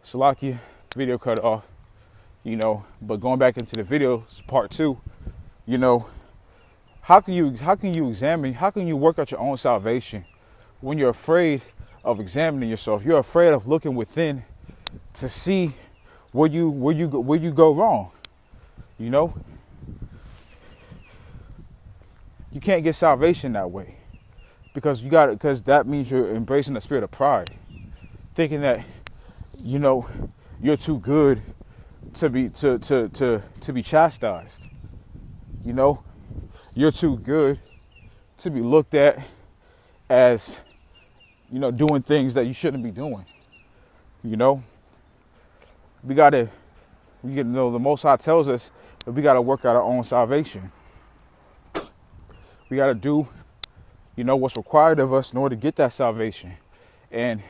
Salakia, video cut off, but going back into the video, part two, how can you examine, how can you work out your own salvation when you're afraid of examining yourself? You're afraid of looking within to see where you go wrong. You can't get salvation that way because that means you're embracing the spirit of pride, thinking that you're too good to be chastised. You're too good to be looked at as doing things that you shouldn't be doing. The Most High tells us that we got to work out our own salvation. We got to do what's required of us in order to get that salvation. And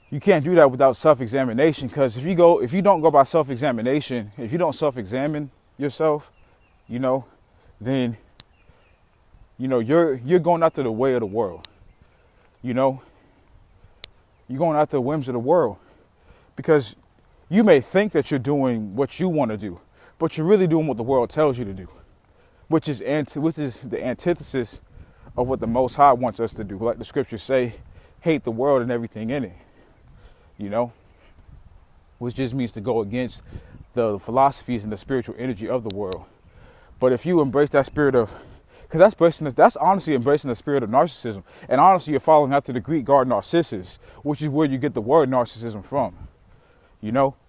you can't do that without self-examination, because if you don't go by self-examination, if you don't self-examine yourself, then you're going after the way of the world. You're going after the whims of the world, because you may think that you're doing what you want to do, but you're really doing what the world tells you to do, which is the antithesis of what the Most High wants us to do. Like the scriptures say, hate the world and everything in it. Which just means to go against the philosophies and the spiritual energy of the world. But if you embrace that spirit of, because that's honestly embracing the spirit of narcissism. And honestly, you're following after the Greek god Narcissus, which is where you get the word narcissism from.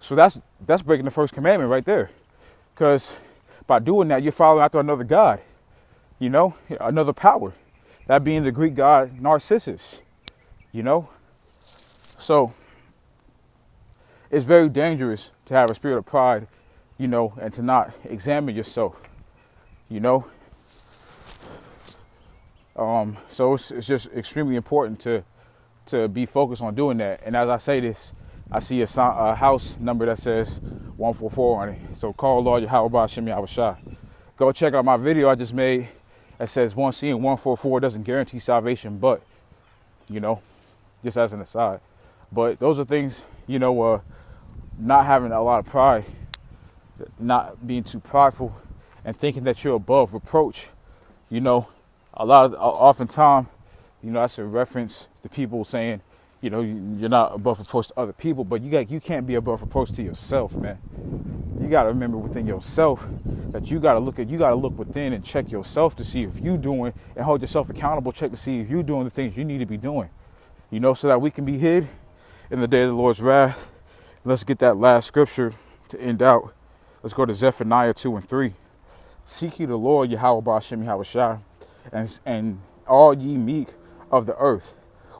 So that's breaking the first commandment right there. Because by doing that, you're following after another god, another power. That being the Greek god Narcissus, So it's very dangerous to have a spirit of pride, and to not examine yourself, So it's just extremely important to be focused on doing that. And as I say this, I see a house number that says 144 on it. So call Lord YAHAWASHI. Go check out my video I just made that says 1C and 144 doesn't guarantee salvation, but, just as an aside. But those are things, not having a lot of pride, not being too prideful, and thinking that you're above reproach. Oftentimes, that's a reference to people saying, you're not above reproach to other people, but you can't be above reproach to yourself, man. You got to remember within yourself that you got to look within and check yourself to see if you doing, and hold yourself accountable, check to see if you're doing the things you need to be doing, so that we can be hid in the day of the Lord's wrath. Let's get that last scripture to end out. Let's go to Zephaniah 2:3. Seek ye the Lord, YAHAWASHI, and all ye meek of the earth,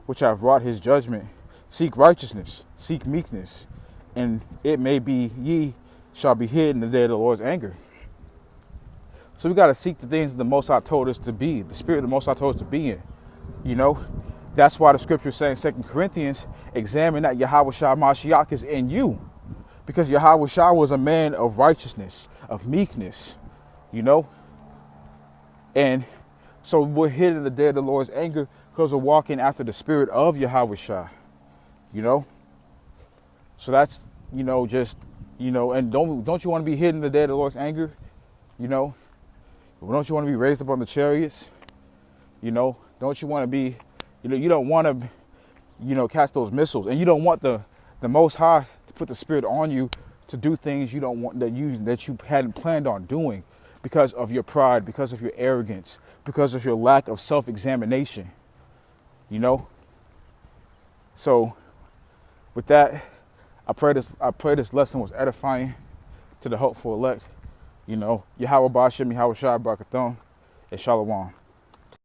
which have wrought his judgment. Seek righteousness, seek meekness, and it may be ye shall be hid in the day of the Lord's anger. So we got to seek the things the Most High told us to be, the spirit the Most High told us to be in. That's why the scripture is saying, 2 Corinthians, examine that Yahawashi Mashiach is in you. Because Yahawashi was a man of righteousness, of meekness, And so we're hid in the day of the Lord's anger because we're walking after the spirit of Yahawashi, So that's, and don't you want to be hidden in the day of the Lord's anger? Don't you want to be raised up on the chariots? Don't you want to be, you don't want to, cast those missiles, and you don't want the Most High to put the spirit on you to do things you don't want, that you hadn't planned on doing because of your pride, because of your arrogance, because of your lack of self-examination, So with that, I pray this lesson was edifying to the hopeful elect. Yahweh Ba'ashem, Yahweh Shai Barakathon, and Shalom.